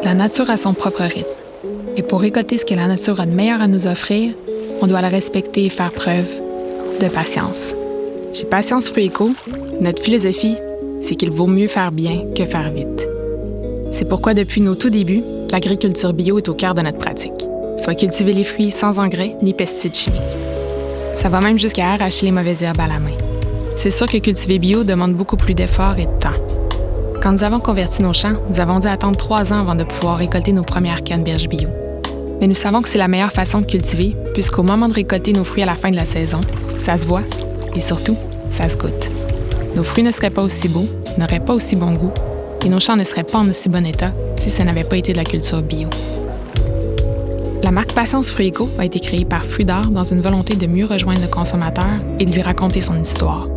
La nature a son propre rythme. Et pour récolter ce que la nature a de meilleur à nous offrir, on doit la respecter et faire preuve de patience. Chez Patience Fruits Éco, notre philosophie, c'est qu'il vaut mieux faire bien que faire vite. C'est pourquoi depuis nos tout débuts, l'agriculture bio est au cœur de notre pratique. Soit cultiver les fruits sans engrais ni pesticides chimiques. Ça va même jusqu'à arracher les mauvaises herbes à la main. C'est sûr que cultiver bio demande beaucoup plus d'efforts et de temps. Quand nous avons converti nos champs, nous avons dû attendre 3 ans avant de pouvoir récolter nos premières canneberges bio. Mais nous savons que c'est la meilleure façon de cultiver, puisqu'au moment de récolter nos fruits à la fin de la saison, ça se voit et surtout, ça se goûte. Nos fruits ne seraient pas aussi beaux, n'auraient pas aussi bon goût, et nos champs ne seraient pas en aussi bon état si ce n'avait pas été de la culture bio. La marque Patience Fruits Éco a été créée par Fruits d'Art dans une volonté de mieux rejoindre le consommateur et de lui raconter son histoire.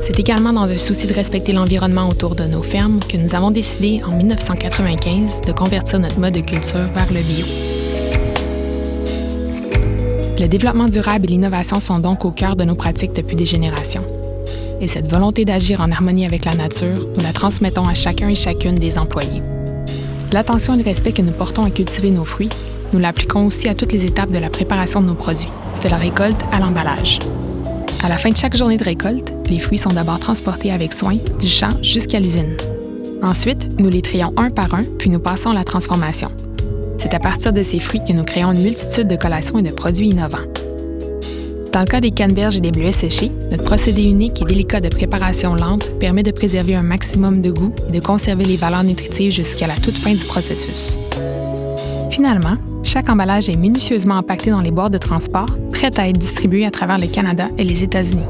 C'est également dans un souci de respecter l'environnement autour de nos fermes que nous avons décidé, en 1995, de convertir notre mode de culture vers le bio. Le développement durable et l'innovation sont donc au cœur de nos pratiques depuis des générations. Et cette volonté d'agir en harmonie avec la nature, nous la transmettons à chacun et chacune des employés. L'attention et le respect que nous portons à cultiver nos fruits, nous l'appliquons aussi à toutes les étapes de la préparation de nos produits, de la récolte à l'emballage. À la fin de chaque journée de récolte, les fruits sont d'abord transportés avec soin du champ jusqu'à l'usine. Ensuite, nous les trions un par un, puis nous passons à la transformation. C'est à partir de ces fruits que nous créons une multitude de collations et de produits innovants. Dans le cas des canneberges et des bleuets séchés, notre procédé unique et délicat de préparation lente permet de préserver un maximum de goût et de conserver les valeurs nutritives jusqu'à la toute fin du processus. Finalement, chaque emballage est minutieusement empaqueté dans les boîtes de transport, prêtes à être distribuées à travers le Canada et les États-Unis.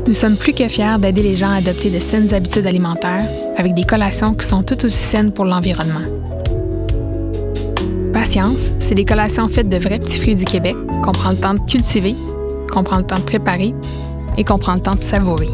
Nous sommes plus que fiers d'aider les gens à adopter de saines habitudes alimentaires avec des collations qui sont tout aussi saines pour l'environnement. Patience, c'est des collations faites de vrais petits fruits du Québec qu'on prend le temps de cultiver, qu'on prend le temps de préparer et qu'on prend le temps de savourer.